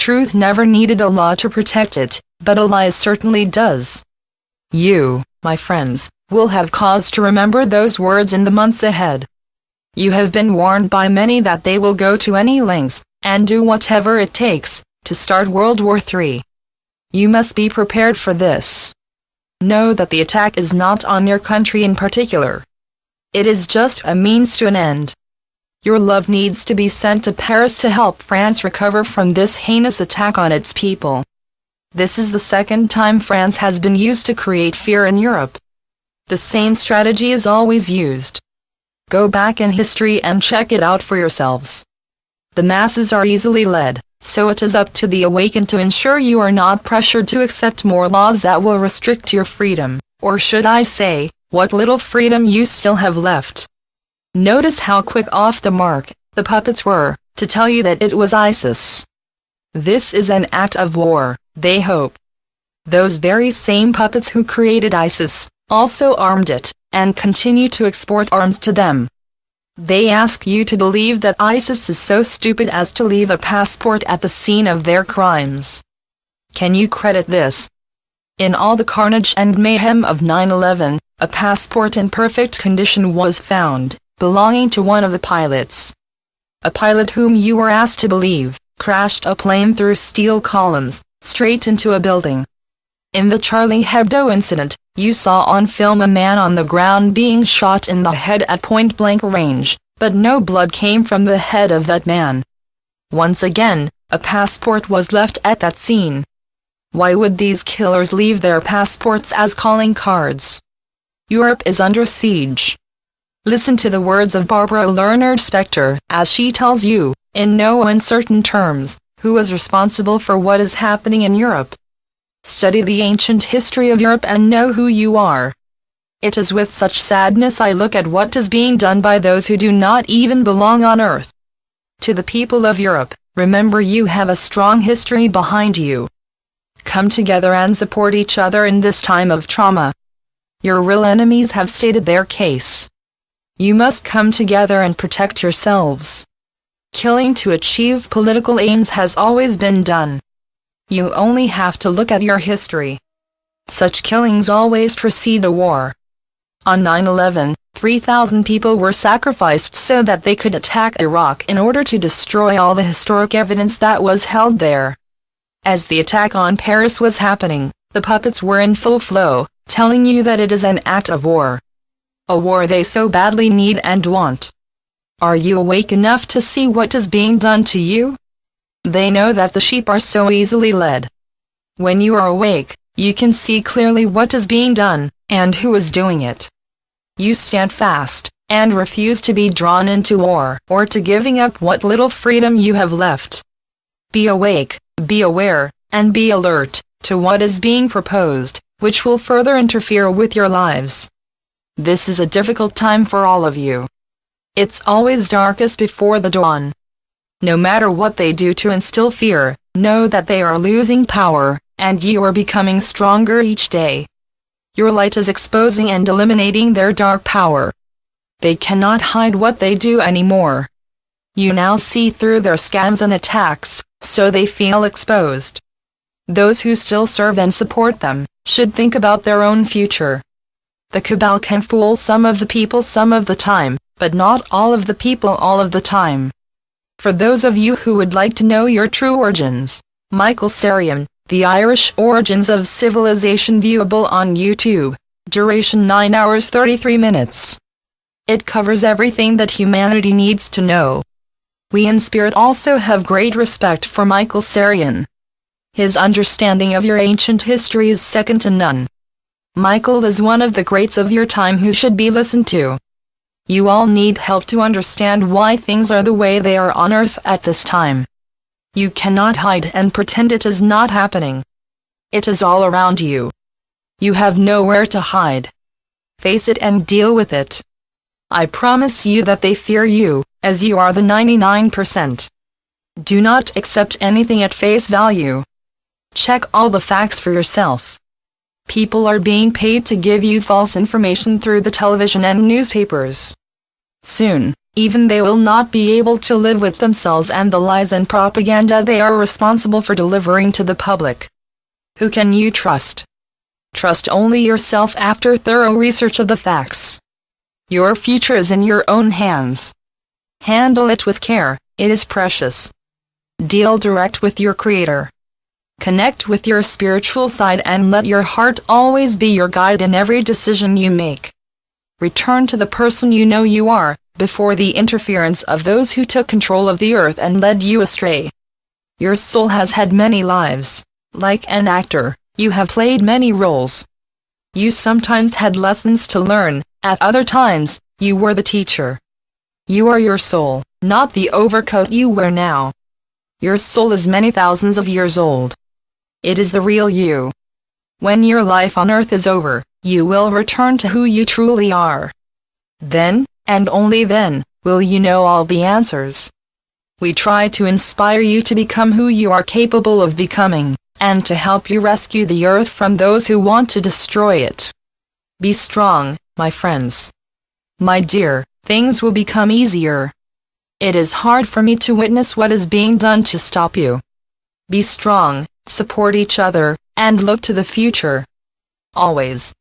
Truth never needed a law to protect it, but a lie certainly does. You, my friends, will have cause to remember those words in the months ahead. You have been warned by many that they will go to any lengths, and do whatever it takes, to start World War III. You must be prepared for this. Know that the attack is not on your country in particular. It is just a means to an end. Your love needs to be sent to Paris to help France recover from this heinous attack on its people. This is the second time France has been used to create fear in Europe. The same strategy is always used. Go back in history and check it out for yourselves. The masses are easily led, so it is up to the awakened to ensure you are not pressured to accept more laws that will restrict your freedom, or should I say, what little freedom you still have left. Notice how quick off the mark the puppets were, to tell you that it was ISIS. This is an act of war, they hope. Those very same puppets who created ISIS, also armed it, and continue to export arms to them. They ask you to believe that ISIS is so stupid as to leave a passport at the scene of their crimes. Can you credit this? In all the carnage and mayhem of 9/11, a passport in perfect condition was found, belonging to one of the pilots. A pilot whom you were asked to believe, crashed a plane through steel columns, straight into a building. In the Charlie Hebdo incident, you saw on film a man on the ground being shot in the head at point-blank range, but no blood came from the head of that man. Once again, a passport was left at that scene. Why would these killers leave their passports as calling cards? Europe is under siege. Listen to the words of Barbara Leonard Spector, as she tells you, in no uncertain terms, who is responsible for what is happening in Europe. Study the ancient history of Europe and know who you are. It is with such sadness I look at what is being done by those who do not even belong on earth. To the people of Europe, remember you have a strong history behind you. Come together and support each other in this time of trauma. Your real enemies have stated their case. You must come together and protect yourselves. Killing to achieve political aims has always been done. You only have to look at your history. Such killings always precede a war. On 9/11, 3,000 people were sacrificed so that they could attack Iraq in order to destroy all the historic evidence that was held there. As the attack on Paris was happening, the puppets were in full flow, telling you that it is an act of war. A war they so badly need and want. Are you awake enough to see what is being done to you? They know that the sheep are so easily led. When you are awake, you can see clearly what is being done, and who is doing it. You stand fast, and refuse to be drawn into war, or to giving up what little freedom you have left. Be awake, be aware, and be alert to what is being proposed, which will further interfere with your lives. This is a difficult time for all of you. It's always darkest before the dawn. No matter what they do to instill fear, know that they are losing power, and you are becoming stronger each day. Your light is exposing and eliminating their dark power. They cannot hide what they do anymore. You now see through their scams and attacks, so they feel exposed. Those who still serve and support them should think about their own future. The cabal can fool some of the people some of the time, but not all of the people all of the time. For those of you who would like to know your true origins, Michael Sarian, The Irish Origins of Civilization, viewable on YouTube, duration 9 hours 33 minutes. It covers everything that humanity needs to know. We in spirit also have great respect for Michael Sarian. His understanding of your ancient history is second to none. Michael is one of the greats of your time who should be listened to. You all need help to understand why things are the way they are on Earth at this time. You cannot hide and pretend it is not happening. It is all around you. You have nowhere to hide. Face it and deal with it. I promise you that they fear you, as you are the 99%. Do not accept anything at face value. Check all the facts for yourself. People are being paid to give you false information through the television and newspapers. Soon, Even they will not be able to live with themselves and the lies and propaganda they are responsible for delivering to the public. Who can you trust? Trust only yourself after thorough research of the facts. Your future is in your own hands. Handle it with care, it is precious. Deal direct with your Creator. Connect with your spiritual side and let your heart always be your guide in every decision you make. Return to the person you know you are, before the interference of those who took control of the earth and led you astray. Your soul has had many lives. Like an actor, you have played many roles. You sometimes had lessons to learn, at other times, you were the teacher. You are your soul, not the overcoat you wear now. Your soul is many thousands of years old. It is the real you. When your life on earth is over, you will return to who you truly are. Then, and only then, will you know all the answers. We try to inspire you to become who you are capable of becoming, and to help you rescue the earth from those who want to destroy it. Be strong, my friends. My dear, things will become easier. It is hard for me to witness what is being done to stop you. Be strong, support each other, and look to the future. Always.